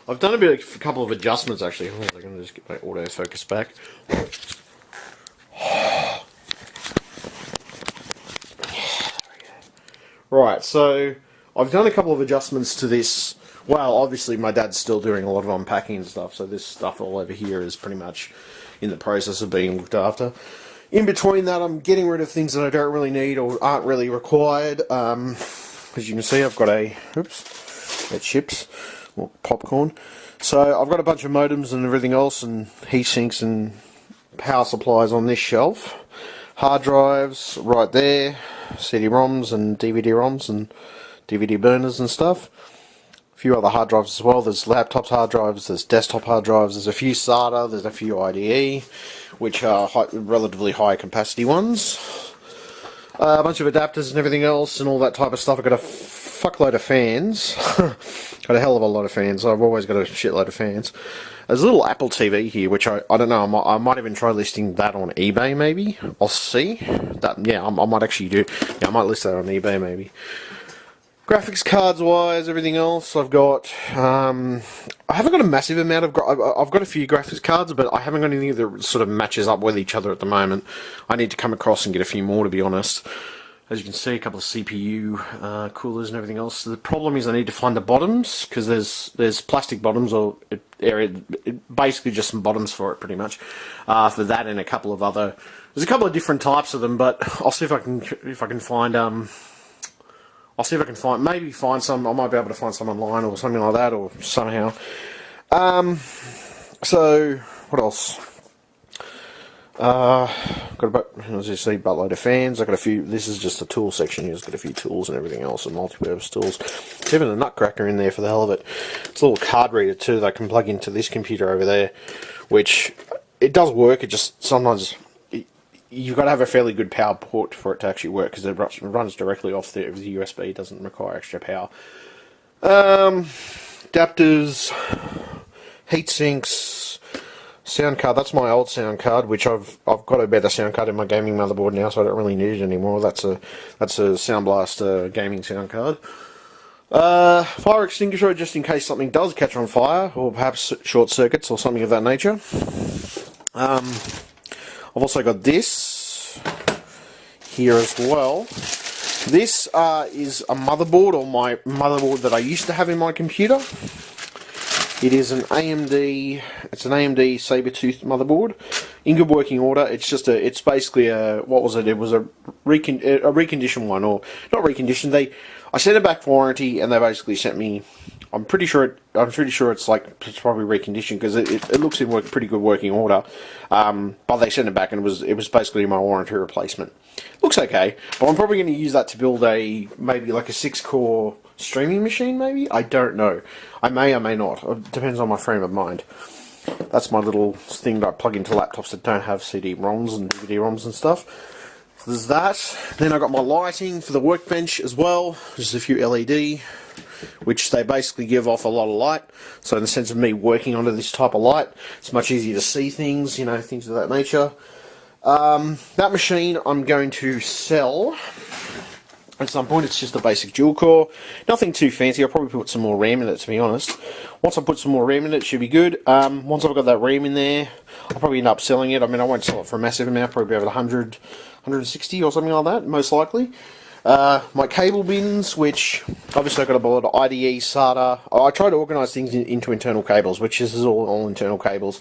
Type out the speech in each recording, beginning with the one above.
I've done a couple of adjustments actually. Hold on a second, I'm just get my autofocus back. Right, so I've done a couple of adjustments to this. Well, obviously my dad's still doing a lot of unpacking and stuff, so this stuff all over here is pretty much in the process of being looked after. In between that, I'm getting rid of things that I don't really need or aren't really required. As you can see, I've got chips or popcorn. So I've got a bunch of modems and everything else, and heat sinks and power supplies on this shelf. Hard drives right there, CD-ROMs and DVD-ROMs and DVD burners and stuff. A few other hard drives as well. There's laptops hard drives, there's desktop hard drives, there's a few SATA, there's a few IDE, which are relatively high capacity ones. A bunch of adapters and everything else and all that type of stuff. I've got a fuckload of fans. Got a hell of a lot of fans. I've always got a shitload of fans. There's a little Apple TV here, which I don't know. I might even try listing that on eBay. Maybe I'll see. I might actually do. Yeah, I might list that on eBay maybe. Graphics cards wise, everything else I've got. I haven't got a massive amount of. I've got a few graphics cards, but I haven't got anything that sort of matches up with each other at the moment. I need to come across and get a few more, to be honest. As you can see, a couple of CPU coolers and everything else. The problem is I need to find the bottoms, because there's plastic bottoms, or basically just some bottoms for it, pretty much. For that and a couple of other. There's a couple of different types of them, but I'll see if I can find. I'll see if I can maybe find some. I might be able to find some online or something like that, or somehow. So what else? Got as you see, buttload of fans. I've got a few. This is just the tool section here. It's got a few tools and everything else, and multi-purpose tools. There's even a nutcracker in there for the hell of it. It's a little card reader too that I can plug into this computer over there, which it does work. It just sometimes you've got to have a fairly good power port for it to actually work, because it runs directly off the USB. It doesn't require extra power. Adapters, heat sinks, sound card. That's my old sound card, which I've got a better sound card in my gaming motherboard now, so I don't really need it anymore. That's a Sound Blaster gaming sound card. Fire extinguisher, just in case something does catch on fire, or perhaps short circuits or something of that nature. I've also got this here as well. This is a motherboard, or my motherboard that I used to have in my computer. It is an AMD. It's an AMD Sabertooth motherboard, in good working order. It's basically a, what was it? It was a reconditioned one, or not reconditioned. I sent it back for warranty, and they basically sent me. I'm pretty sure it's probably reconditioned, because it looks in pretty good working order. But they sent it back, and it was basically my warranty replacement. Looks okay, but I'm probably going to use that to build maybe like a 6-core streaming machine. Maybe, I don't know. I may or may not. It depends on my frame of mind. That's my little thing that I plug into laptops that don't have CD-ROMs and DVD-ROMs and stuff. So there's that. Then I got my lighting for the workbench as well. Just a few LED, which they basically give off a lot of light. So in the sense of me working under this type of light, it's much easier to see things, things of that nature. That machine I'm going to sell at some point. It's just a basic dual core, nothing too fancy. I'll probably put some more RAM in it, to be honest. Once I put some more RAM in it, should be good. Once I've got that RAM in there, I'll probably end up selling it. I mean, I won't sell it for a massive amount, probably about 100, 160 or something like that, most likely. My cable bins, which obviously I've got a lot of IDE, SATA. I try to organise things into internal cables, which this is all internal cables.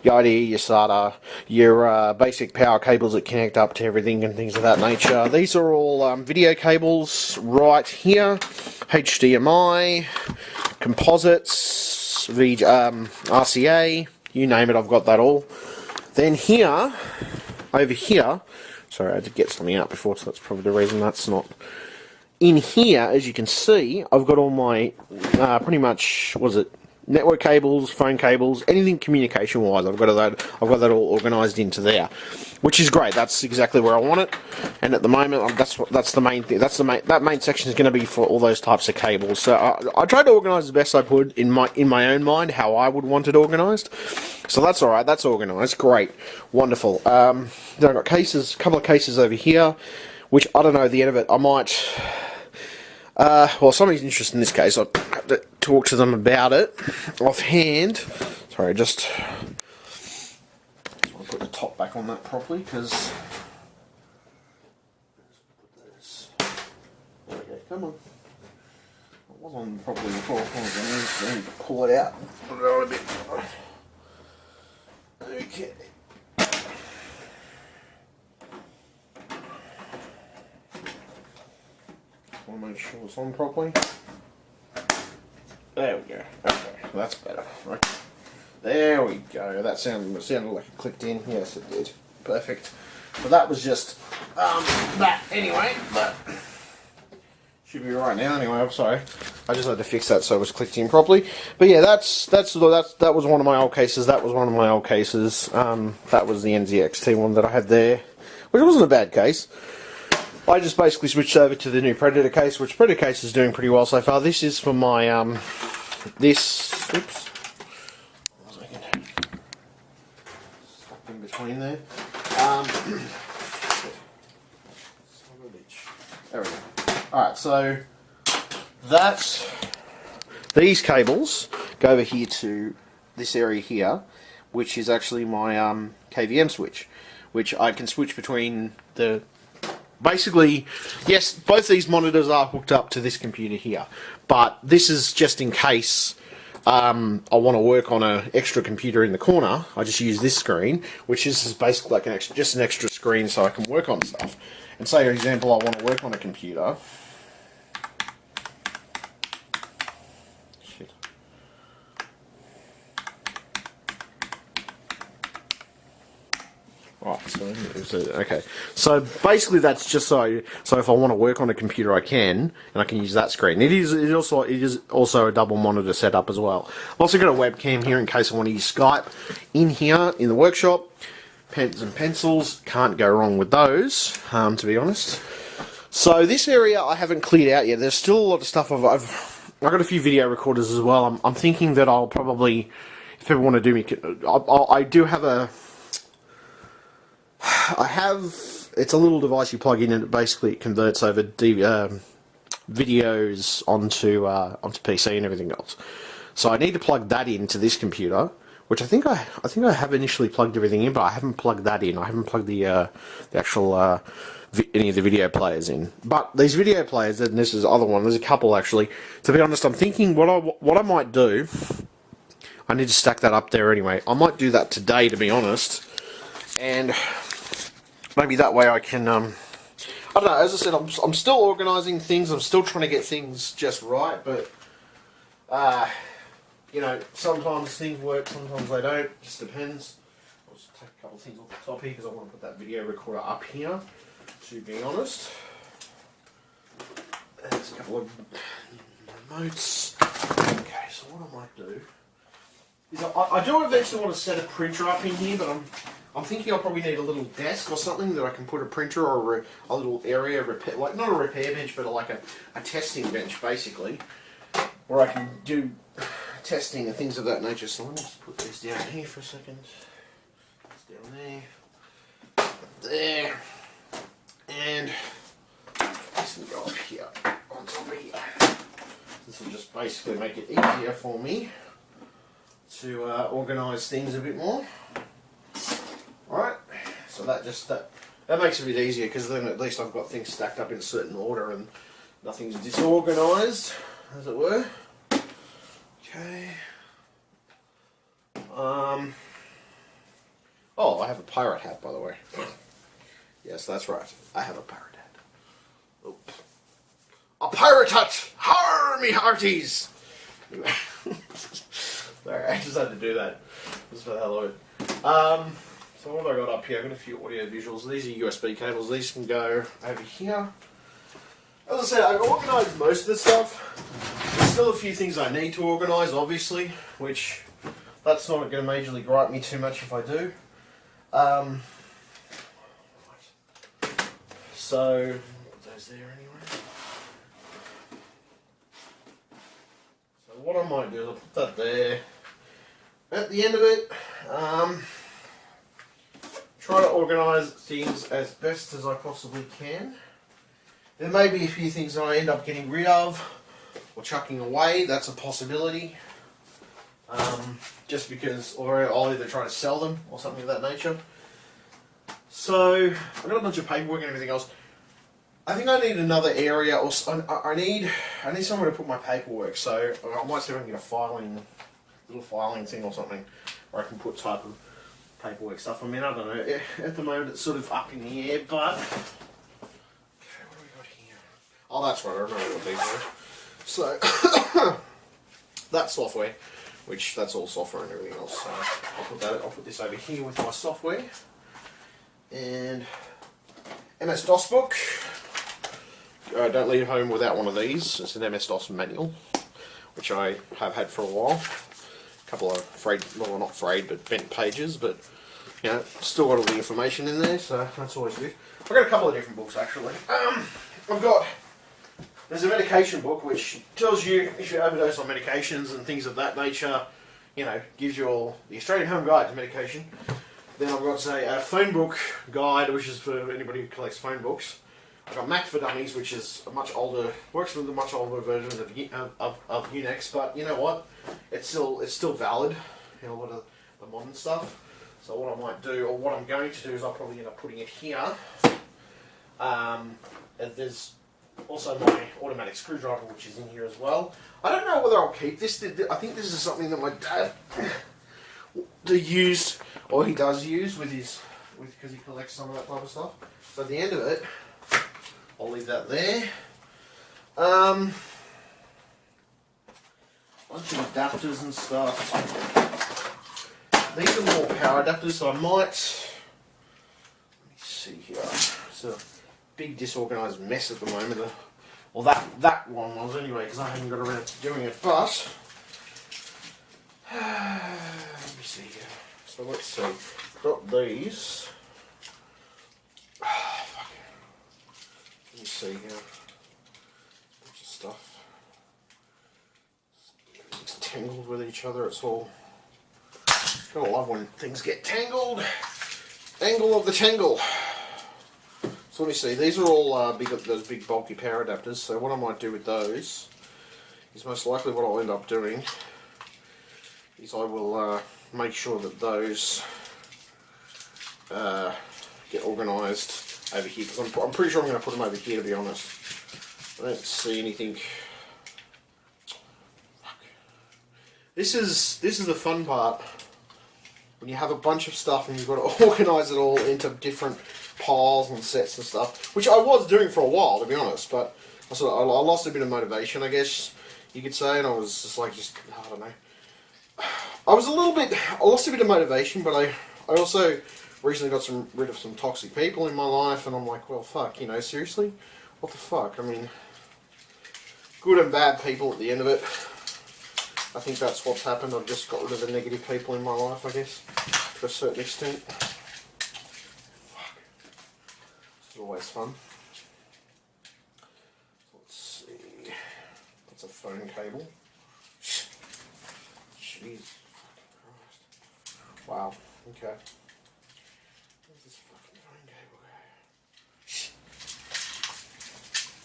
Your IDE, your SATA, your basic power cables that connect up to everything and things of that nature. These are all video cables right here. HDMI, composites, RCA, you name it, I've got that all. Then here, over here, sorry, I had to get something out before, so that's probably the reason that's not in here. As you can see, I've got all my pretty much, network cables, phone cables, anything communication wise. I've got that all organised into there, which is great. That's exactly where I want it. And at the moment, that's the main thing. That main section is going to be for all those types of cables. So I tried to organise as best I could in my own mind how I would want it organised. So that's all right. That's organised. Great, wonderful. Then I've got a couple of cases over here, which I don't know the end of it. I might. Well, somebody's interested in this case. talk to them about it offhand. Sorry, just want to put the top back on that properly because. There we go. Come on. It was on properly before. I need to pull it out a little bit. Okay. Want to make sure it's on properly. There we go. Okay, that's better. Right. There we go. That sounded like it clicked in. Yes, it did. Perfect. So that was just that anyway, but should be right now anyway. I'm sorry. I just had to fix that so it was clicked in properly. But yeah, that was one of my old cases. That was one of my old cases. That was the NZXT one that I had there, which wasn't a bad case. I just basically switched over to the new Predator case, which Predator case is doing pretty well so far. This is for my oops, stuck in between there. There we go. Alright, so these cables go over here to this area here, which is actually my KVM switch, which I can switch between the. Basically, yes, both these monitors are hooked up to this computer here, but this is just in case I want to work on an extra computer in the corner. I just use this screen, which is basically like just an extra screen so I can work on stuff. And say, for example, I want to work on a computer. Shit. Right, so okay. So basically, that's just so if I want to work on a computer, I can, and I can use that screen. It is also a double monitor setup as well. I've also got a webcam here in case I want to use Skype in here in the workshop. Pens and pencils, can't go wrong with those, to be honest. So this area I haven't cleared out yet. There's still a lot of stuff. I've got a few video recorders as well. I'm thinking that I'll probably, if people want to do me, I do have a. It's a little device you plug in and basically it converts over videos onto PC and everything else. So I need to plug that into this computer, which I think I have initially plugged everything in, but I haven't plugged that in. I haven't plugged the actual any of the video players in. But these video players, and this is the other one. There's a couple actually. To be honest, I'm thinking what I might do. I need to stack that up there anyway. I might do that today, to be honest, and maybe that way I can. I don't know. As I said, I'm still organising things. I'm still trying to get things just right, but you know, sometimes things work, sometimes they don't. It just depends. I'll just take a couple of things off the top here because I want to put that video recorder up here. To be honest, there's a couple of notes. Okay, so what I might do is I do eventually want to set a printer up in here, but I'm thinking I'll probably need a little desk or something that I can put a printer or a little area repair, like not a repair bench, but like a testing bench basically, where I can do testing and things of that nature. So let me just put this down here for a second. It's down there, and this will go up here on top of here. This will just basically make it easier for me to organise things a bit more. Alright, so that makes it a bit easier because then at least I've got things stacked up in a certain order and nothing's disorganised, as it were. Okay. Oh, I have a pirate hat, by the way. Yes, that's right. I have a pirate hat. Oops. A pirate hat! Har me hearties! Sorry, I just had to do that. Just for the hell of it. So what have I got up here? I've got a few audio visuals. These are USB cables. These can go over here. As I said, I've organised most of the stuff. There's still a few things I need to organise, obviously, which that's not going to majorly gripe me too much if I do. So, put those there anyway. So what I might do is I'll put that there. At the end of it, try to organise things as best as I possibly can. There may be a few things that I end up getting rid of, or chucking away. That's a possibility. Just because, or I'll either try to sell them or something of that nature. So I've got a bunch of paperwork and everything else. I think I need another area, or I need somewhere to put my paperwork. So I might see if I can get a little filing thing or something, where I can put type of paperwork stuff. I mean, I don't know. At the moment, it's sort of up in the air, but okay, what do we got here? Oh, that's right. I remember what these were. So that software, which that's all software and everything else. So I'll put this over here with my software and MS-DOS book. Don't leave home without one of these. It's an MS-DOS manual, which I have had for a while. A couple of frayed, well, not frayed, but bent pages, but you know, still got all the information in there, so that's always good. I've got a couple of different books actually. There's a medication book which tells you if you overdose on medications and things of that nature. You know, gives you all the Australian Home Guide to medication. Then I've got a phone book guide, which is for anybody who collects phone books. I've got Mac for Dummies, which is a much older, works with a much older version of Unix, but you know what? It's still valid. You know, a lot of the modern stuff. So what I might do, or what I'm going to do, is I'll probably end up putting it here. And there's also my automatic screwdriver, which is in here as well. I don't know whether I'll keep this. I think this is something that my dad used, or he does use because he collects some of that type of stuff. So at the end of it, I'll leave that there. Bunch of adapters and stuff. These are more power adapters, so I might. Let me see here. It's a big disorganised mess at the moment. Well, that one was anyway, because I haven't got around to doing it. But let me see here. So let's see. Got these. Let me see here. Bunch of stuff. It's tangled with each other. It's all. Gotta love when things get tangled. Angle of the tangle. So let me see. These are all those big bulky power adapters. So what I might do with those is most likely what I'll end up doing is I will make sure that those get organised over here, because I'm pretty sure I'm going to put them over here, to be honest. I don't see anything. This is the fun part, when you have a bunch of stuff and you've got to organise it all into different piles and sets and stuff, which I was doing for a while, to be honest, but I lost a bit of motivation, I guess you could say, and I was just like, I don't know. I lost a bit of motivation, but I also recently got rid of some toxic people in my life, and I'm like, well, fuck, you know, seriously? What the fuck? I mean, good and bad people at the end of it. I think that's what's happened. I've just got rid of the negative people in my life, I guess, to a certain extent. Fuck. It's always fun. Let's see. That's a phone cable. Jeez. Wow. Okay. Where's this fucking phone cable go?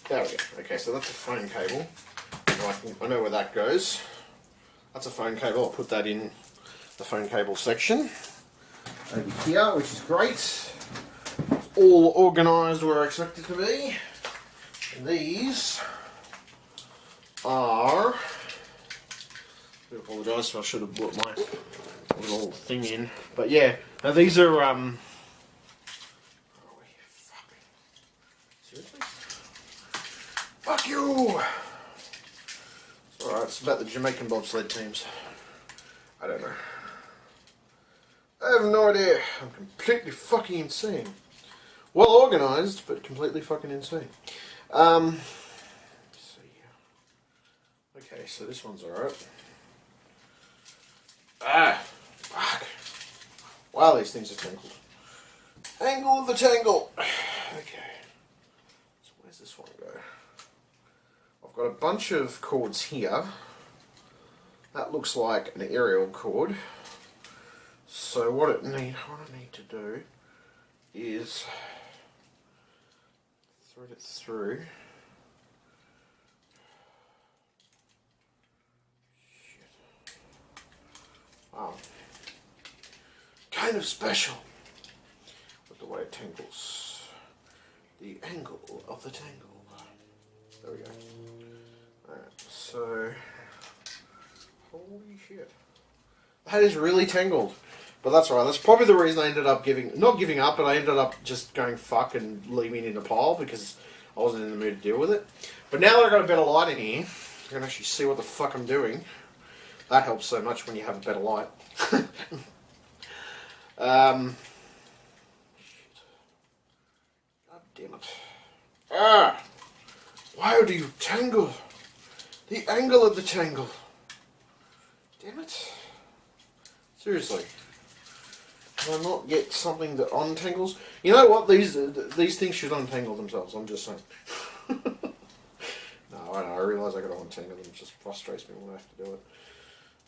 There we go. Okay, so that's a phone cable. I know where that goes. That's a phone cable. I'll put that in the phone cable section over here, which is great. It's all organised where I expect it to be. And these are. I do apologise, I should have brought my little thing in. But yeah, now these are seriously? Fuck you! Alright, it's about the Jamaican bobsled teams. I don't know. I have no idea. I'm completely fucking insane. Well organised, but completely fucking insane. Let's see here. Okay, so this one's alright. Ah! Fuck. Wow, these things are tangled. Angle of the tangle! Okay. So where's this one go? I've got a bunch of cords here. That looks like an aerial cord. So what I need to do is thread it through. kind of special with the way it tangles. The angle of the tangle. There we go. Alright, so holy shit. That is really tangled. But that's alright. That's probably the reason I ended up not giving up, but I ended up just going fuck and leaving it in a pile because I wasn't in the mood to deal with it. But now that I've got a better light in here, I can actually see what the fuck I'm doing. That helps so much when you have a better light. God damn it. Ah! Why do you tangle? The angle of the tangle. Damn it. Seriously. Can I not get something that untangles? You know what? These things should untangle themselves. I'm just saying. No, I know. I realise I got to untangle them. It just frustrates me when I have to do it.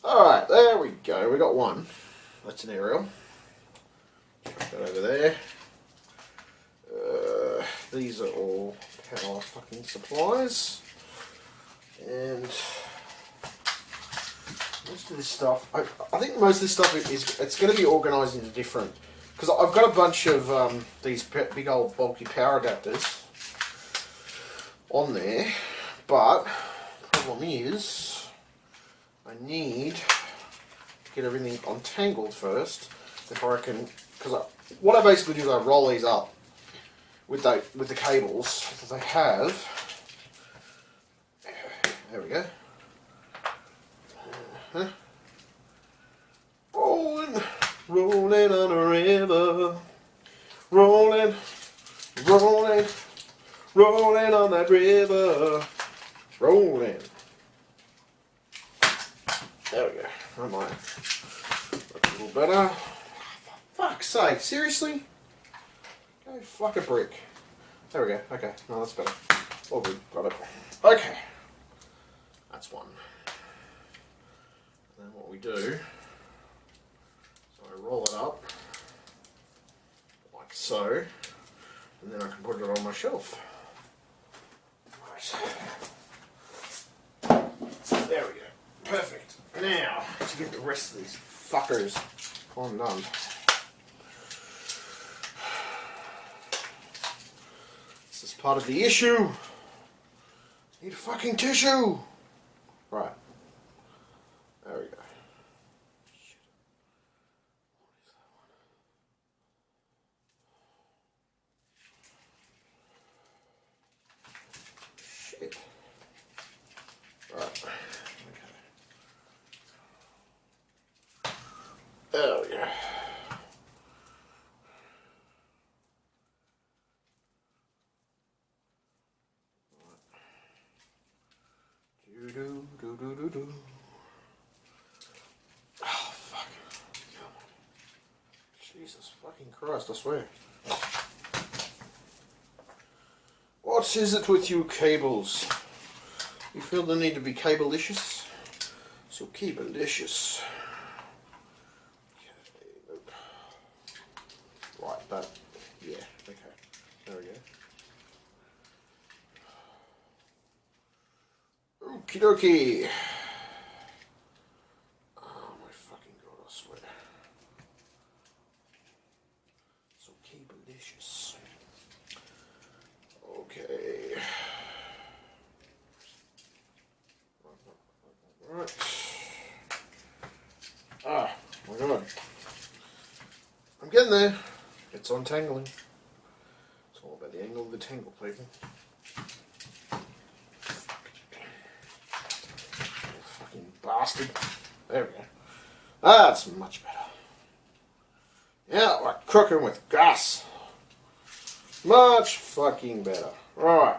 Alright, there we go. We got one. That's an aerial. Chuck that over there. These are all power fucking supplies. And most of this stuff, I think most of this stuff it's going to be organised into different, because I've got a bunch of these big old bulky power adapters on there, but the problem is I need to get everything untangled first before I can, because what I basically do is I roll these up with the cables that they have. There we go. Rolling, rolling on a river, rolling, rolling, rolling on that river, rolling. There we go. I might look a little better. For fuck's sake, seriously? Go fuck a brick. There we go. Okay, no, that's better. All good. Got it. Okay. That's one. And then what we do, so I roll it up like so, and then I can put it on my shelf. Right. There we go. Perfect. Now, to get the rest of these fuckers undone. This is part of the issue. Need a fucking tissue. Right. There we go. Shit. Right. Okay. There we go. Do. Oh, fuck. Jesus fucking Christ, I swear. What is it with you cables? You feel the need to be cable-licious? So cable-licious. Okay, nope. Right, that. Yeah, okay. There we go. Okie dokie. Oh my fucking god, I swear. So cable-licious. Okay. Right. Ah, my god. I'm getting there. It's untangling. It's all about the angle of the tangle, people. Fucking bastard. There we go. That's much better. Yeah, we're cooking with gas. Much fucking better. Right.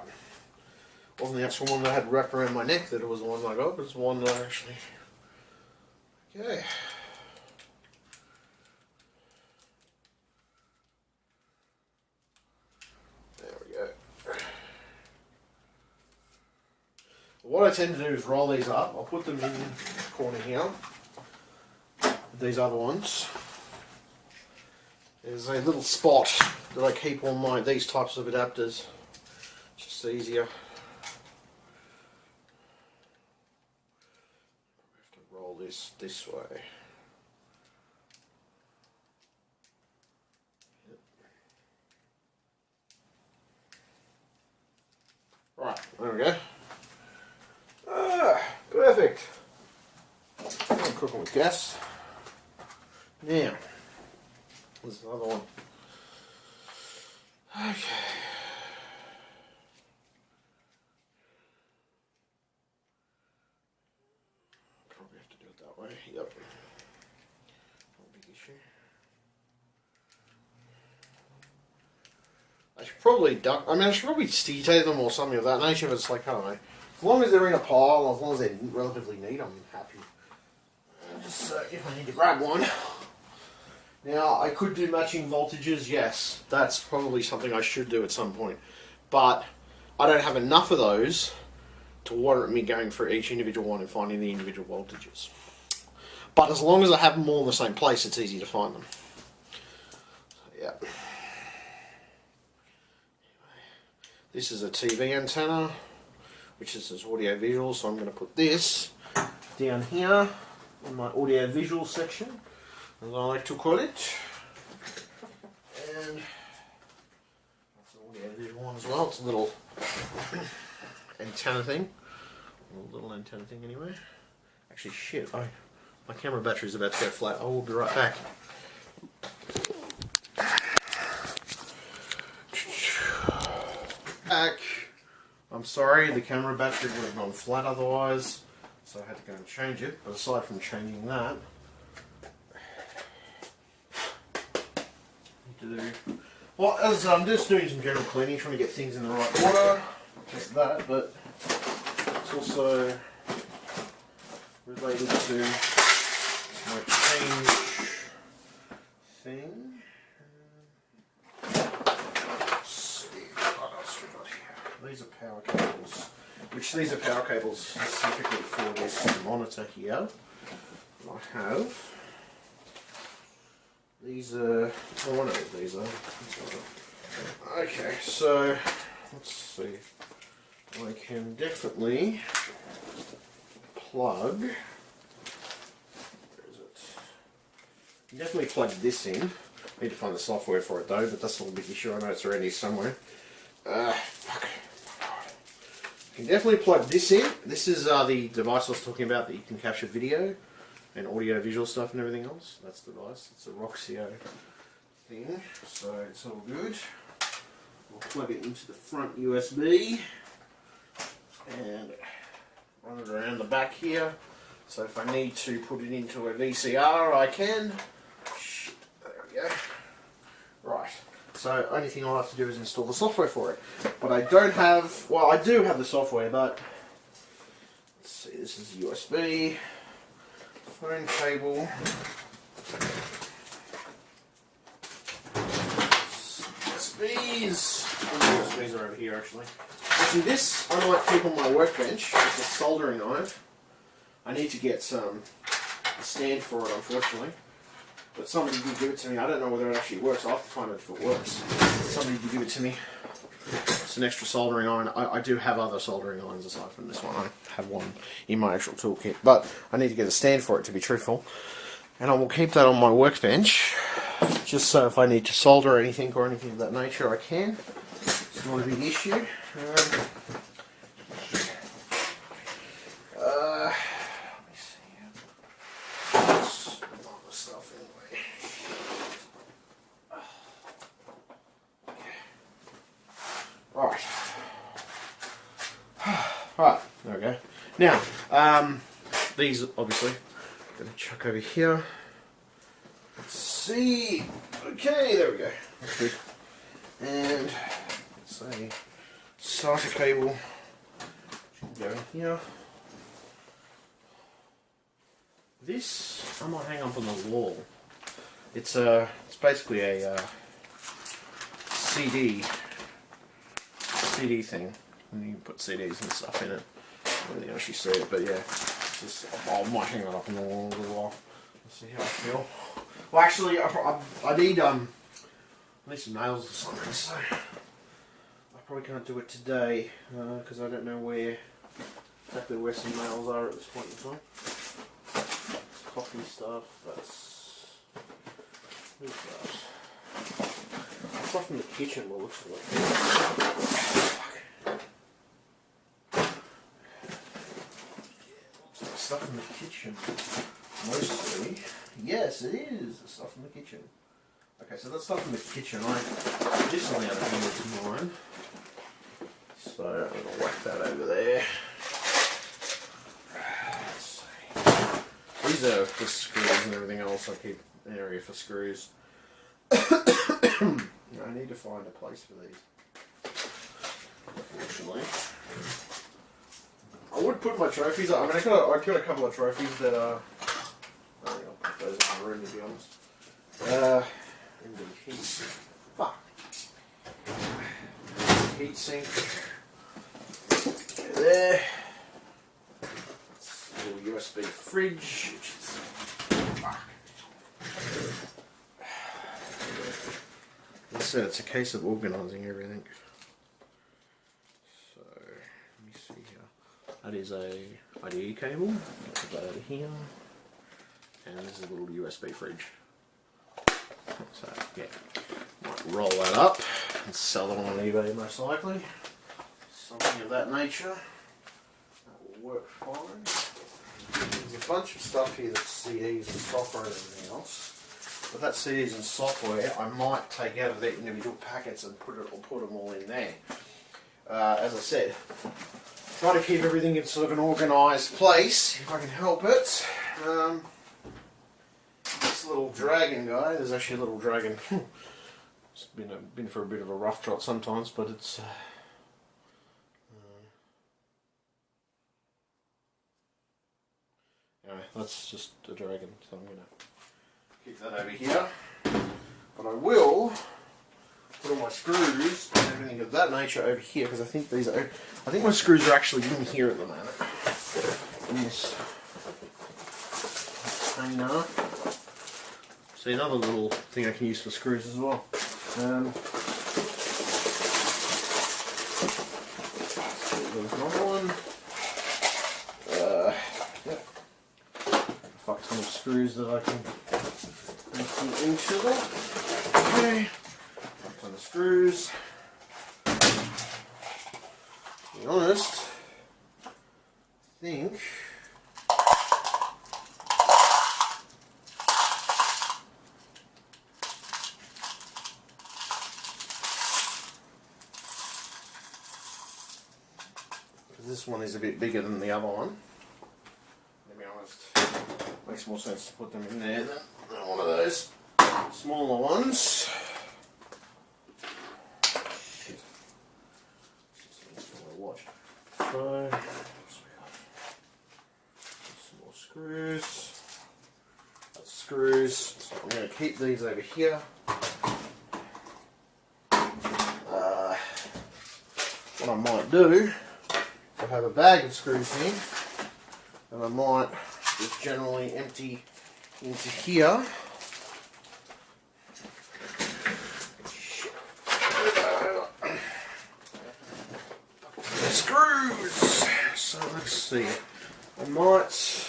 Wasn't the actual one that I had wrapped around my neck that it was the one I got, but it's the one that I actually... Okay. There we go. What I tend to do is roll these up. I'll put them in the corner here. These other ones. There's a little spot that I keep on these types of adapters. It's just easier. We have to roll this way. There we go. Perfect. I'm cooking with gas. Now, there's another one. Okay. Probably have to do it that way. Yep. Not a big issue. I should probably duck. I mean, I should probably sticky tape them or something of that nature. But it's like, I don't know. As long as they're in a pile, as long as they're relatively neat, I'm happy. Just if I need to grab one. Now, I could do matching voltages, yes. That's probably something I should do at some point. But I don't have enough of those to warrant me going for each individual one and finding the individual voltages. But as long as I have them all in the same place, it's easy to find them. So, yeah. This is a TV antenna, which is audio visual, so I'm going to put this down here in my audio visual section, as I like to call it. And that's an audio visual one as well. It's a little antenna thing. A little antenna thing anyway. Actually, shit, my camera battery is about to go flat. I will be right back. Back. I'm sorry, the camera battery would have gone flat otherwise, so I had to go and change it. But aside from changing that, well, as I'm just doing some general cleaning, trying to get things in the right order, just that, but it's also related to my change thing. These are power cables, these are power cables specifically for this monitor here. I have. These are, I wonder what these are. Okay, so let's see. I can definitely plug. Where is it? Definitely plug this in. I need to find the software for it though, but that's not a big issue. I know it's already somewhere. Fuck. You can definitely plug this in. This is the device I was talking about that you can capture video and audio visual stuff and everything else. That's the device. It's a Roxio thing, so it's all good. We'll plug it into the front USB and run it around the back here. So if I need to put it into a VCR, I can. Shit, there we go. Right. So only thing I'll have to do is install the software for it. But I don't have, well, I do have the software, but let's see, this is USB, phone cable, USBs, the USBs are over here actually. See, this I might keep on my workbench, it's a soldering iron. I need to get a stand for it unfortunately. But somebody did give it to me. I don't know whether it actually works. I'll have to find out if it works. Somebody did give it to me. It's an extra soldering iron. I do have other soldering irons aside from this one. I have one in my actual toolkit. But I need to get a stand for it to be truthful. And I will keep that on my workbench. Just so if I need to solder anything or anything of that nature, I can. It's not a big issue. Right, there we go. Now, these obviously I'm going to chuck over here. Let's see. Okay, there we go. That's good. And let's say starter cable should go in here. This I might hang up on the wall. It's basically a CD thing. And you can put CDs and stuff in it. I don't really actually see it, but yeah. It's just, I might hang it up on the wall a little while. Let's see how I feel. Well, actually, I need some nails or something, so I probably can't do it today because I don't know exactly where some nails are at this point in time. It's coffee stuff. Who's that? Stuff from the kitchen. What looks like. kitchen. Mostly. Yes, it is. The stuff from the kitchen. Okay, so that stuff from the kitchen, this on the other hand is mine. So I'm going to whack that over there. Let's see. These are the screws and everything else. I keep an area for screws. I need to find a place for these. Unfortunately. I would put my trophies up. I mean, I've got a couple of trophies that are... I think I'll put those in the room, to be honest. In the heat... Fuck. Heat sink. There. It's a little USB fridge, which is... Fuck. As I said, it's a case of organising everything. So, let me see here. That is a IDE cable. Put that over here. And this is a little USB fridge. So, yeah. Might roll that up and sell them on eBay most likely. Something of that nature. That will work fine. There's a bunch of stuff here that's CDs and software and everything else. But that CDs and software, I might take out of their individual packets and put them all in there. As I said, try to keep everything in sort of an organised place, if I can help it. This little dragon guy, there's actually a little dragon. It's been for a bit of a rough trot sometimes, but it's... anyway, that's just a dragon, so I'm going to keep that over here. But I will put all my screws and everything of that nature over here, because I think my screws are actually in here at the moment. In this container. See, another little thing I can use for screws as well. There's another one. A fuck ton of screws that I can empty into them. Okay. A ton of screws. To be honest, I think this one is a bit bigger than the other one. To be honest, makes more sense to put them in there than one of those smaller ones. Shit. Watch. So, some more screws. That's screws. So I'm going to keep these over here. What I might do, I have a bag of screws here, and I might just generally empty into here. Screws! So let's see. I might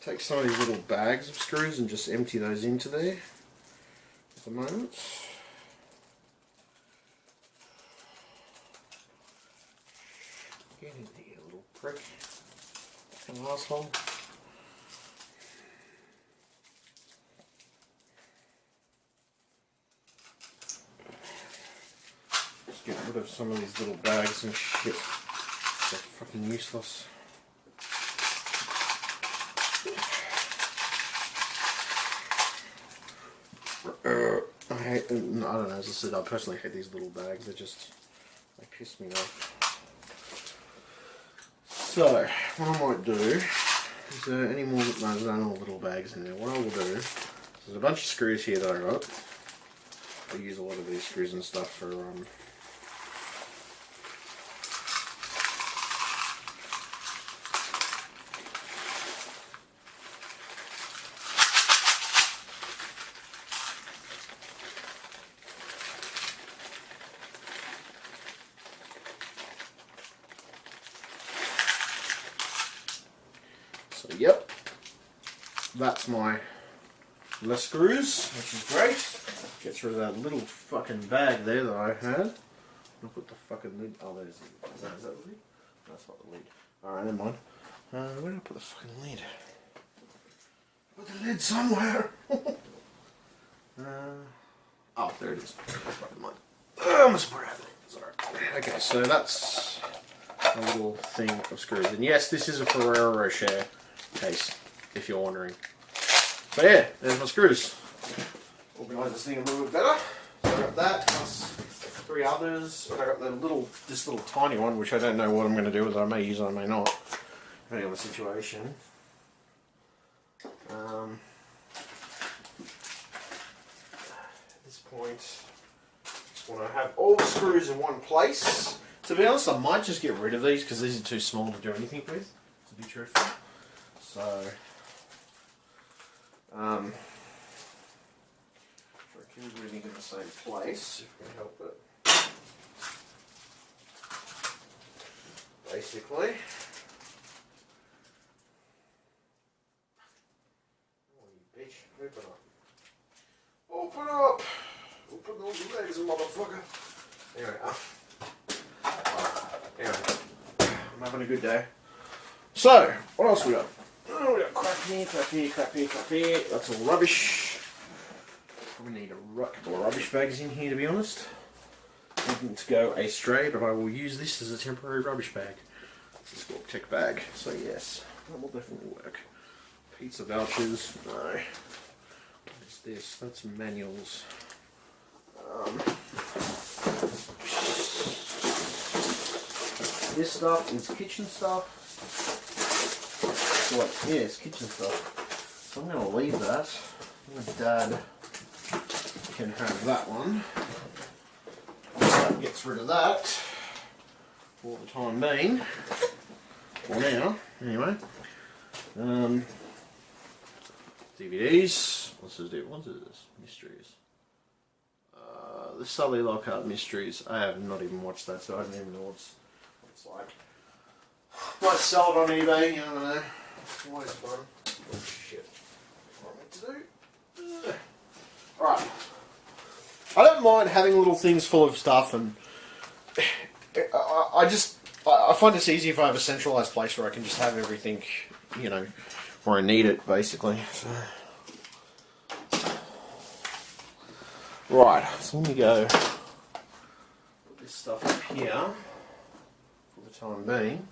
take some of these little bags of screws and just empty those into there at the moment. Get in here, little prick. Fucking asshole. Just get rid of some of these little bags and shit. They're fucking useless. I don't know, as I said, I personally hate these little bags. They piss me off. So, what I might do, is there any more, no, there's no little bags in there. What I will do, there's a bunch of screws here that I got. I use a lot of these screws and stuff for, so yep, that's my less screws, which is great. Gets rid of that little fucking bag there that I had. I'll put the fucking lid, oh there's, is that lid? That's not the lid. Alright, never mind. Where did I put the fucking lid? Put the lid somewhere! Oh, there it is. Never mind. I must put it out there. Sorry. Okay, so that's a little thing of screws. And yes, this is a Ferrero Rocher case, if you're wondering. So yeah, there's my screws. Organise this thing a little bit better. So I got that, plus 3 others. And I got this little tiny one, which I don't know what I'm going to do with it. I may use it, I may not, depending on the situation. At this point, just want to have all the screws in one place. To be honest, I might just get rid of these because these are too small to do anything with, to be truthful. So, I keep everything in the same place, if we can help it. Basically. Oh, you bitch. Open up. Open up! Open those legs, motherfucker. Anyway, anyway, I'm having a good day. So, what else we got? Oh, we got crap here, crap here, crap here, crap here. That's all rubbish. Probably need a couple of rubbish bags in here, to be honest. Didn't go astray, but I will use this as a temporary rubbish bag. It's a Scorp Tech bag, so yes, that will definitely work. Pizza vouchers, no. What is this? That's manuals. This stuff is kitchen stuff. What? Yeah, it's kitchen stuff. So I'm going to leave that. My dad can have that one. That gets rid of that for the time being. For now, anyway. DVDs. What's this? Mysteries. The Sully Lockhart Mysteries. I have not even watched that, so I don't even know what it's like. Might sell it on eBay, you never know. It's always fun. Oh shit. What am I meant to do? Alright. I don't mind having little things full of stuff, and I find it's easy if I have a centralised place where I can just have everything, you know, where I need it, basically. So. Right, so let me go put this stuff up here for the time being.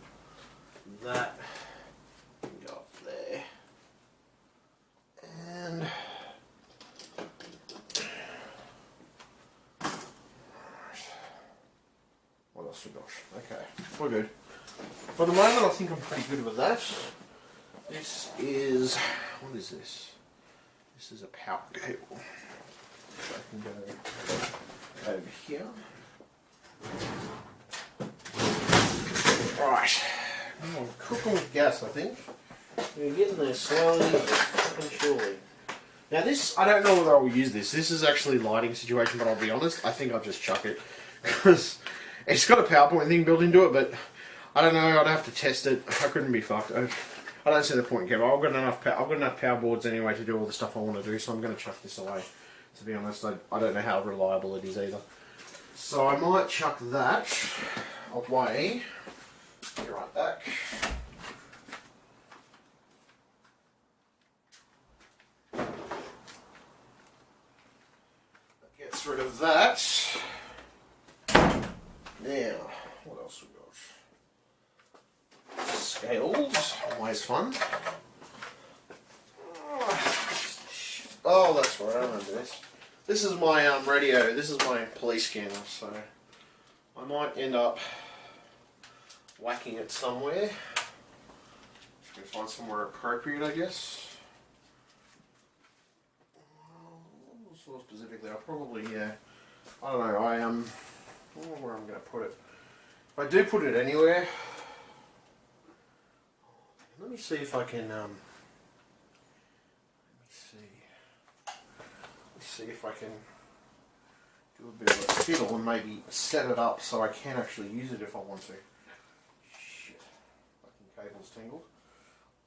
That can go up there. And what else we got? Okay, we're good. For the moment, I think I'm pretty good with that. This is, what is this? This is a power cable. So I can go over here. Right. I'm cooking with gas, I think. We're getting there slowly and surely. Now this, I don't know whether I will use this. This is actually a lighting situation, but I'll be honest, I think I'll just chuck it. Because it's got a PowerPoint thing built into it, but I don't know, I'd have to test it. I couldn't be fucked. I don't see the point, Kev. I've got enough power boards anyway to do all the stuff I want to do, so I'm going to chuck this away. To be honest, I don't know how reliable it is either. So I might chuck that away. Be right back. That gets rid of that. Now, what else we got? Scales, always fun. Oh, that's right, I remember this. This is my radio, this is my police scanner, so I might end up whacking it somewhere. Just gonna find somewhere appropriate, I guess. So specifically, I'll probably, yeah, I don't know, I don't know where I'm gonna put it. If I do put it anywhere, let me see if I can, see if I can do a bit of a fiddle and maybe set it up so I can actually use it if I want to. Shit. Fucking cables tangled.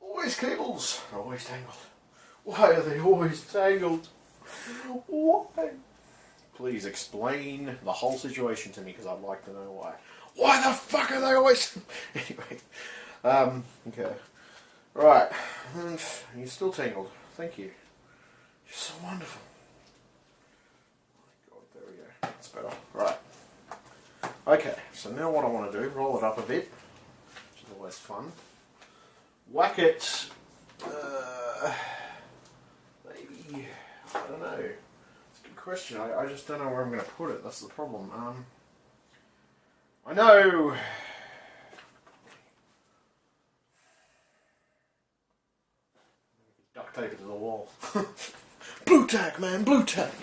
Always cables! Always tangled. Why are they always tangled? Why? Please explain the whole situation to me because I'd like to know why. Why the fuck are they always... Anyway. Okay. Right. And you're still tangled. Thank you. You're so wonderful. Oh my God, there we go. That's better. Right. Okay, so now what I want to do, roll it up a bit, which is always fun. Whack it, maybe, I don't know. It's a good question. I just don't know where I'm going to put it. That's the problem. I know. Duct tape it to the wall. Blue tack, man, blue tack.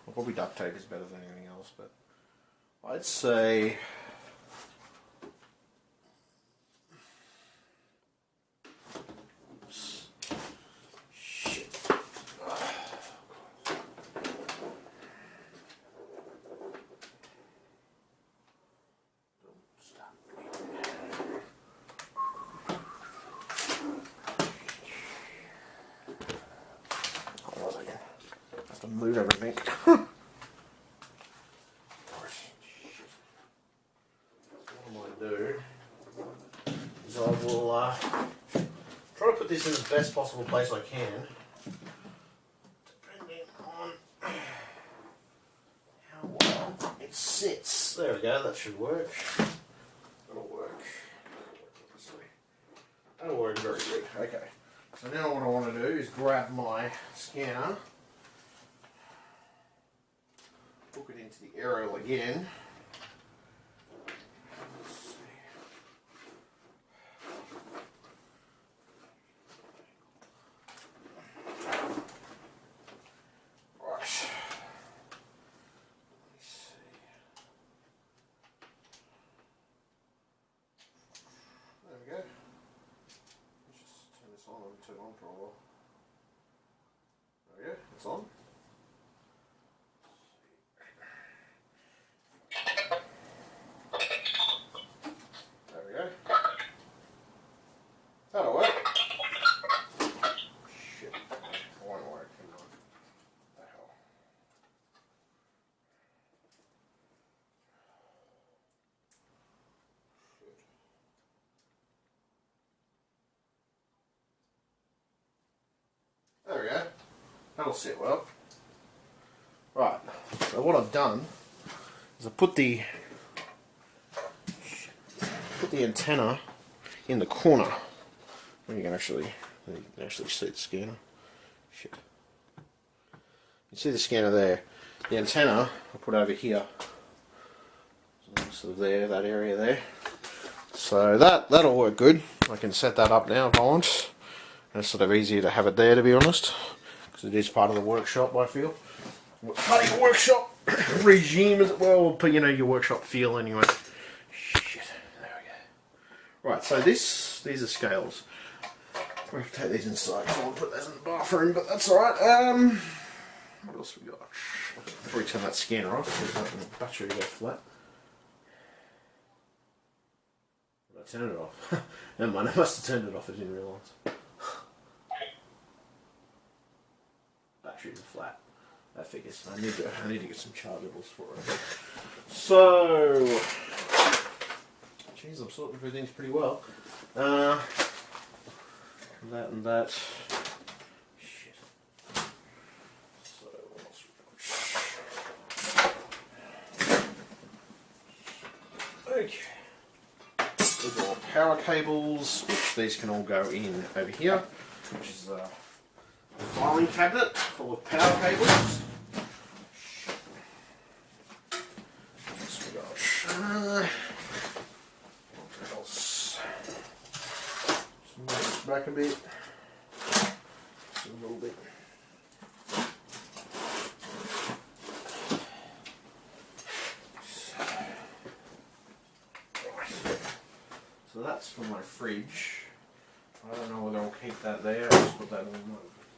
Well, probably duct tape is better than anything else, but I'd say shit. Hold on again. I have to move everything. Do is I will try to put this in the best possible place I can, depending on how well it sits. There we go, that should work. That'll work. That'll work very good. Okay, so now what I want to do is grab my scanner, hook it into the aerial again. Turn on for a while. There we go, it's on. There we go. That'll work. Shit. It won't work. Come on. What the hell? Shit. There we go. That'll sit well. Right. So what I've done is I put the antenna in the corner. Where you can actually see the scanner. Shit. You see the scanner there. The antenna I put over here. Sort of there, that area there. So that'll work good. I can set that up now if I want. And it's sort of easier to have it there, to be honest, because it is part of the workshop, I feel. Part of your workshop regime, as it will, but you know, your workshop feel anyway. Shit, there we go. Right, so these are scales. We have to take these inside. I want to put those in the bathroom, but that's alright. What else we got? Before we turn that scanner off, because the battery go flat. I turned it off. Never mind, I must have turned it off, I didn't realise. Batteries are flat. That figures. I need to get some chargeables for it. So, jeez, I'm sorting through things pretty well. That and that. Shit. So what else we got? Okay. We've got power cables, which these can all go in over here, which is a filing cabinet full of power cables. What else? Move this back a bit. Just a little bit. So that's for my fridge. I don't know whether I'll keep that there. I'll just put that in the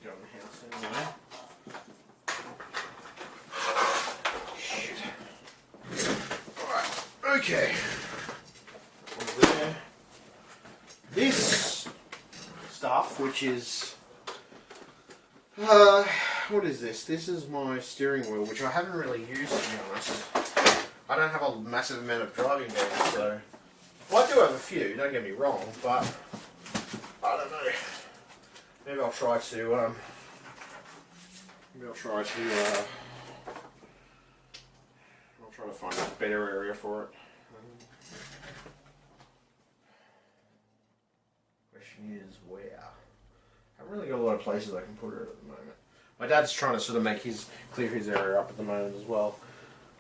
go in the house anyway. Shit. Alright, okay. There. This stuff, which is what is this? This is my steering wheel, which I haven't really used, to be honest. I don't have a massive amount of driving bags, so... Well, I do have a few, don't get me wrong, but... I don't know. Maybe I'll try to, I'll try to find a better area for it. Question is where? I haven't really got a lot of places I can put it at the moment. My dad's trying to sort of clear his area up at the moment as well.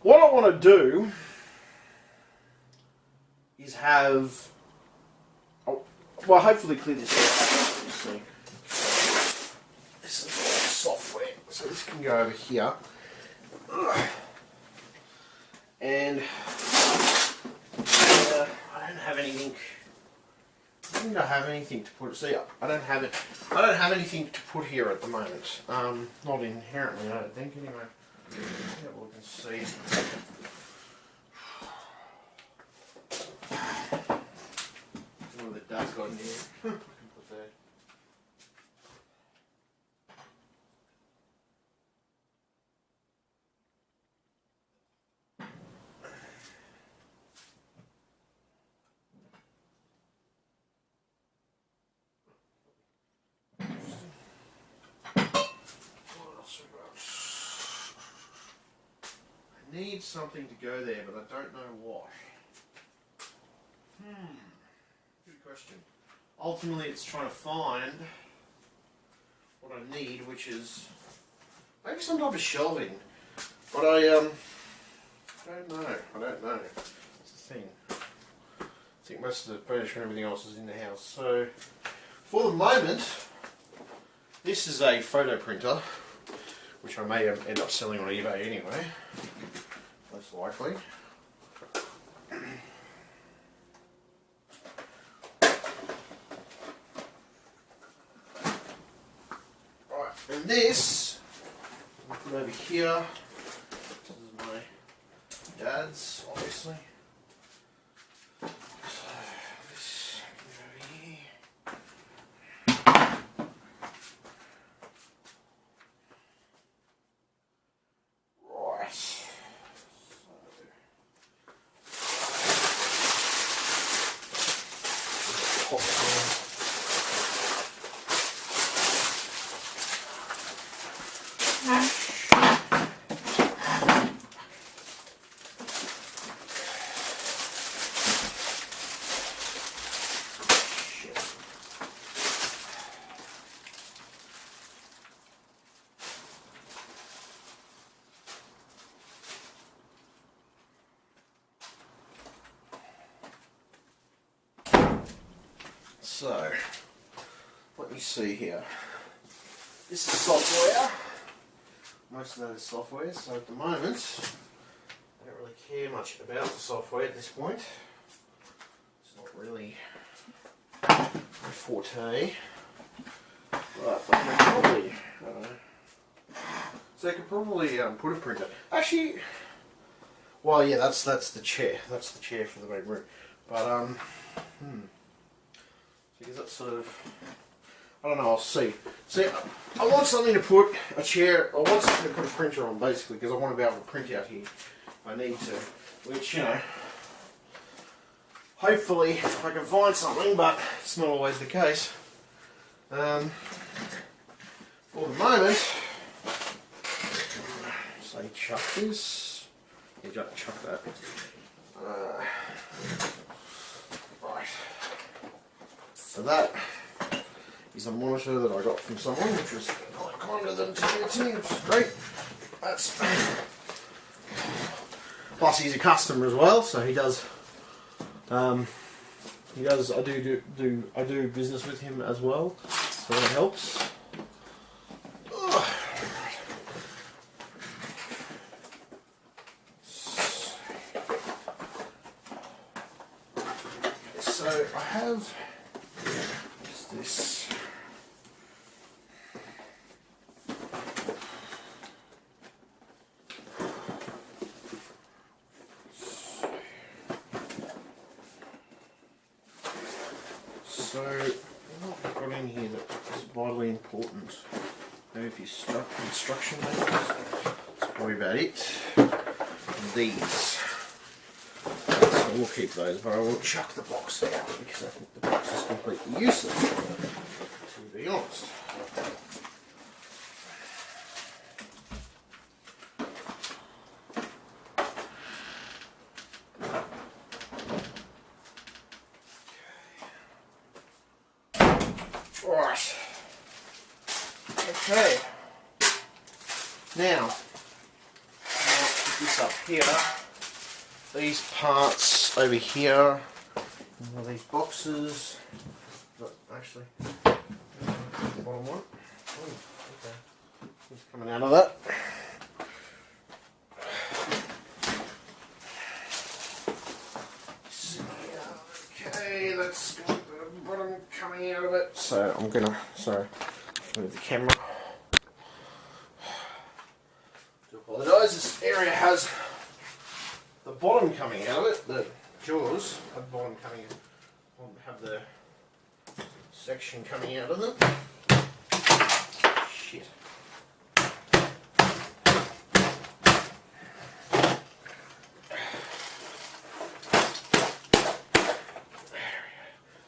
What I want to do is have, well, hopefully clear this area. This is software, so this can go over here. And I don't have anything. I think I have anything to put. See, I don't have it. I don't have anything to put here at the moment. Not inherently, I don't think. Anyway, have a look and see. Some of the dust got in here. I can put that. I need something to go there, but I don't know what. Good question. Ultimately, it's trying to find what I need, which is maybe some type of shelving. But I don't know. I don't know. That's the thing. I think most of the furniture and everything else is in the house. So, for the moment, this is a photo printer, which I may end up selling on eBay anyway, most likely. Right, and this, I'll put over here. This is my dad's, obviously. So, this can go over here. So, let me see here. This is software. Most of that is software, so at the moment, I don't really care much about the software at this point. It's not really my forte. But I can probably, I don't know. So I could probably put a printer. Actually, well, yeah, that's the chair. That's the chair for the main room. But because that's sort of, I don't know, I'll see. See, I want something to put a chair, I want something to put a printer on basically, because I want to be able to print out here if I need to. Which, you know, hopefully I can find something, but it's not always the case. For the moment, say chuck this. Yeah, chuck that. Right. So that is a monitor that I got from someone, which was quite kind of them to give it to me, which is great. That's plus he's a customer as well, so he does. I do business with him as well, so that helps. So I have. This. So, what I've got in here that is vitally important. Maybe if you instruction manuals, that's probably about it. And these. will keep those, but I will chuck the box out because I think the box is completely useless, to be honest. Right. Okay. Now, put this up here. These parts over here, these boxes. Look, actually, the bottom one. Oh, okay. It's coming out of that. Okay, that's got the bottom coming out of it. So I'm gonna, move the camera. Do apologise. This area has the bottom coming out of it. The jaws have the bottom coming in. Have the section coming out of them. Shit.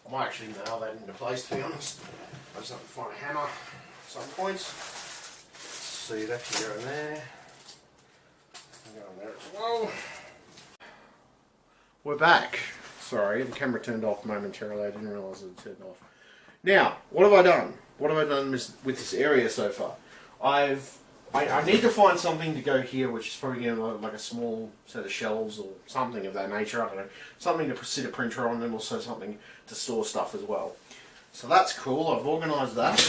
I might actually nail that into place, to be honest. I just have to find a hammer at some points. See that can go in there. Go in there as well. We're back. Sorry, the camera turned off momentarily. I didn't realise it turned off. Now, what have I done? What have I done with this area so far? I need to find something to go here, which is probably going to look like a small set of shelves or something of that nature. I don't know. Something to sit a printer on, and also something to store stuff as well. So that's cool. I've organised that.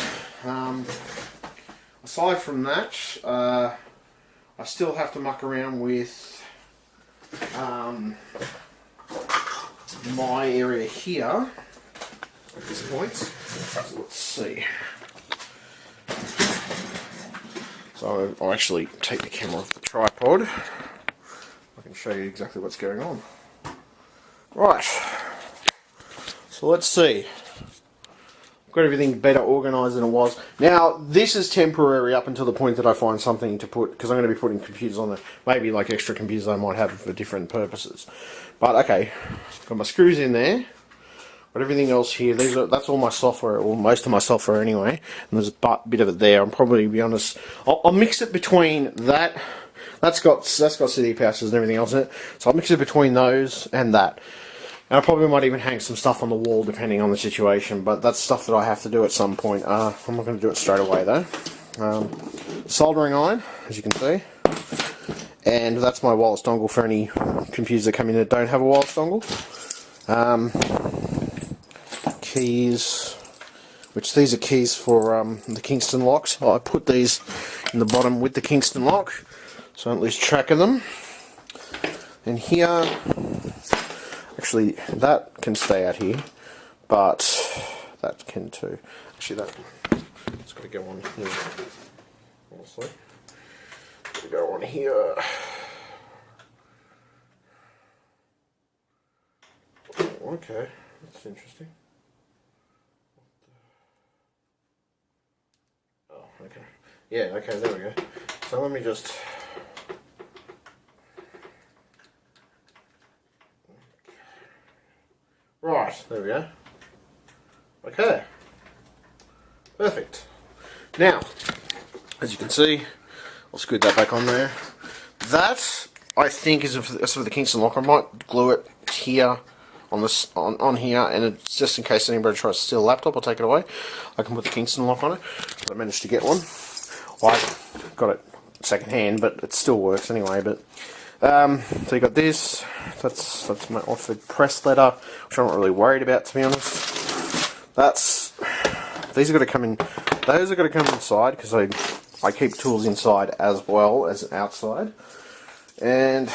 Aside from that, I still have to muck around with my area here at this point. So let's see. So I'll actually take the camera off the tripod. I can show you exactly what's going on. Right. So let's see. I've got everything better organised than it was. Now, this is temporary up until the point that I find something to put, because I'm going to be putting computers on there. Maybe like extra computers I might have for different purposes. But okay, got my screws in there. Got everything else here. That's all my software, or most of my software anyway. And there's a bit of it there. I'm probably, to be honest, I'll mix it between that. That's got CD pouches and everything else in it. So I'll mix it between those and that. And I probably might even hang some stuff on the wall depending on the situation. But that's stuff that I have to do at some point. I'm not going to do it straight away though. Soldering iron, as you can see. And that's my wireless dongle for any computers that come in that don't have a wireless dongle. Keys, which these are keys for the Kingston locks. I put these in the bottom with the Kingston lock, so I don't lose track of them. And here, actually, that can stay out here, but that can too. Actually, it's got to go on here. Honestly, got to go on here. Oh, okay, that's interesting. Oh, okay. Yeah, okay, there we go. So let me just... Right, there we go. Okay. Perfect. Now, as you can see, I'll screw that back on there. That, I think, is for the Kingston lock. I might glue it here on this on here, and it's just in case anybody tries to steal a laptop or take it away. I can put the Kingston lock on it. I managed to get one. Well, I got it second hand, but it still works anyway. But so you got this. That's my Oxford press letter, which I'm not really worried about, to be honest. These are going to come in. Those are going to come inside because I keep tools inside as well as outside, and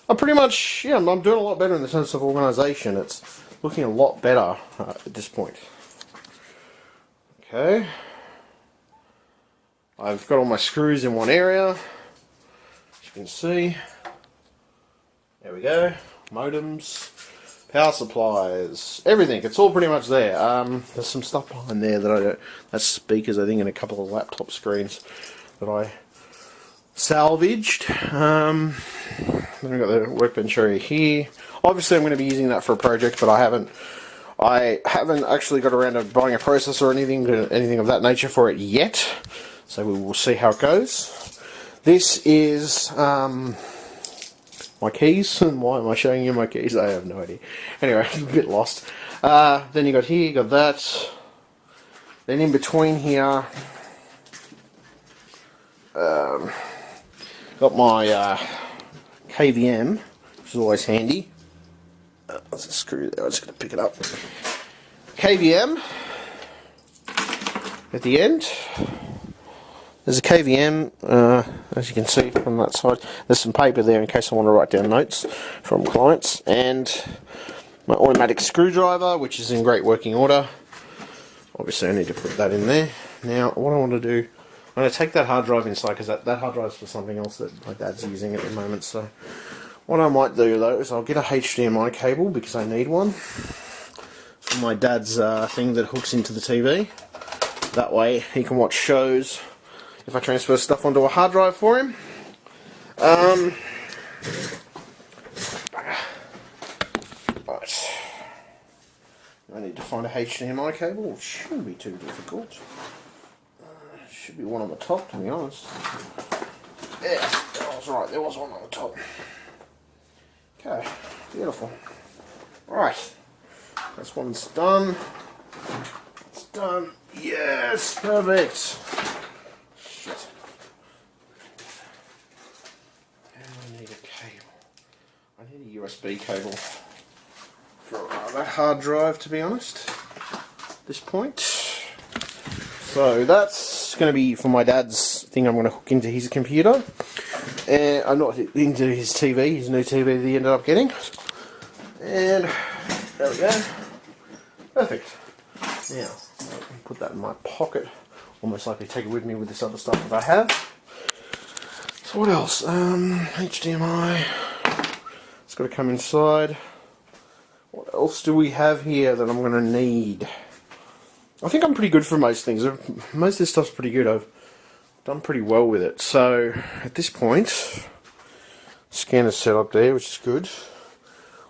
I'm pretty much, yeah, I'm doing a lot better in the sense of organisation. It's looking a lot better at this point. Okay. I've got all my screws in one area, as you can see. There we go. Modems, power supplies, everything. It's all pretty much there. There's some stuff behind there that that's speakers, I think, and a couple of laptop screens that I salvaged. Then we've got the workbench area here. Obviously I'm going to be using that for a project, but I haven't actually got around to buying a processor or anything of that nature for it yet. So we will see how it goes. This is my keys. Why am I showing you my keys? I have no idea. Anyway, I'm a bit lost. Then you got here, you got that. Then in between here, got my KVM, which is always handy. There's a screw there, I'm just going to pick it up. KVM at the end. There's a KVM, as you can see from that side. There's some paper there in case I want to write down notes from clients. And my automatic screwdriver, which is in great working order. Obviously I need to put that in there. Now what I want to do, I'm going to take that hard drive inside because that hard drive is for something else that my dad's using at the moment. So what I might do though is I'll get a HDMI cable because I need one for my dad's thing that hooks into the TV. That way he can watch shows if I transfer stuff onto a hard drive for him. Right. I need to find a HDMI cable, which shouldn't be too difficult. Should be one on the top, to be honest. Yeah, I was right, there was one on the top. Okay, beautiful. Alright, this one's done. It's done. Yes, perfect. Shit. And I need a cable. I need a USB cable for that hard drive, to be honest, at this point. So that's going to be for my dad's thing I'm going to hook into his computer. And I'm not into his TV, his new TV that he ended up getting. And there we go. Perfect. Now, I can put that in my pocket. Almost likely take it with me with this other stuff that I have. So what else? HDMI. It's got to come inside. What else do we have here that I'm going to need? I think I'm pretty good for most things. Most of this stuff's pretty good. I've done pretty well with it. So at this point, scanner's set up there, which is good.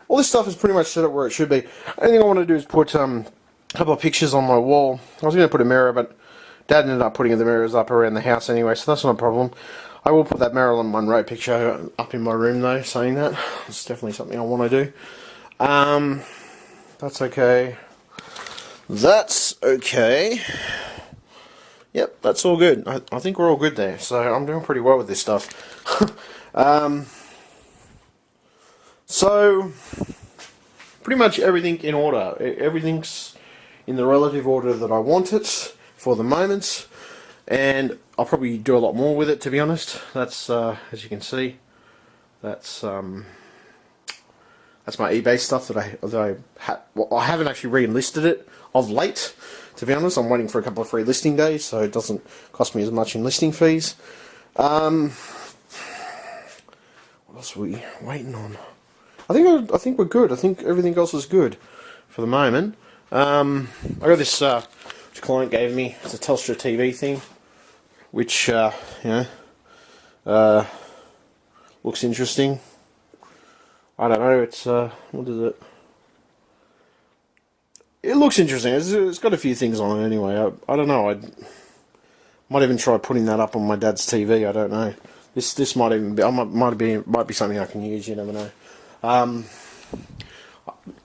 All this stuff is pretty much set up where it should be. Only thing I want to do is put a couple of pictures on my wall. I was going to put a mirror, but Dad ended up putting the mirrors up around the house anyway, so that's not a problem. I will put that Marilyn Monroe picture up in my room though, saying that. It's definitely something I want to do. That's okay. That's okay. Yep, that's all good. I think we're all good there, so I'm doing pretty well with this stuff. So, pretty much everything in order. Everything's in the relative order that I want it for the moment, and I'll probably do a lot more with it, to be honest. That's, as you can see, that's my eBay stuff that I haven't actually re-enlisted it of late, to be honest. I'm waiting for a couple of free listing days, so it doesn't cost me as much in listing fees. What else are we waiting on? I think we're good. I think everything else is good for the moment. I got this which a client gave me. It's a Telstra TV thing, which looks interesting. I don't know. It's what is it? It looks interesting. It's got a few things on it anyway. I don't know. I might even try putting that up on my dad's TV. I don't know. This might even be. Might be something I can use. You never know.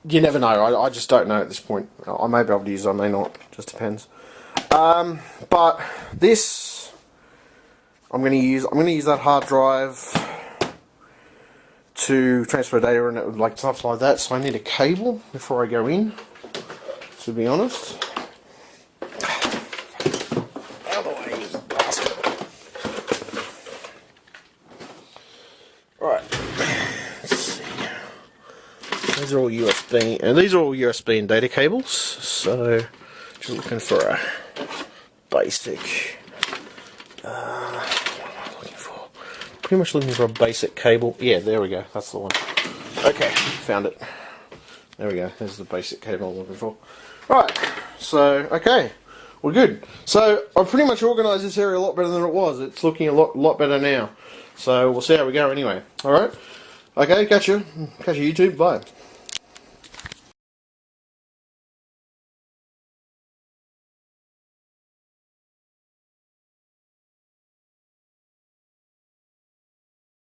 You never know. I just don't know at this point. I may be able to use it. I may not. Just depends. But this, I'm going to use that hard drive to transfer data and like stuff like that. So I need a cable before I go in, to be honest. Out of the way, you bastard. Right. Let's see. These are all USB, and these are all USB and data cables. So just looking for a basic. What am I looking for? Pretty much looking for a basic cable. Yeah, there we go. That's the one. Okay, found it. There we go. There's the basic cable I'm looking for. Right. So, okay. we're good. So I've pretty much organised this area a lot better than it was. It's looking a lot better now. So we'll see how we go anyway. Alright? Okay, catch you YouTube, bye.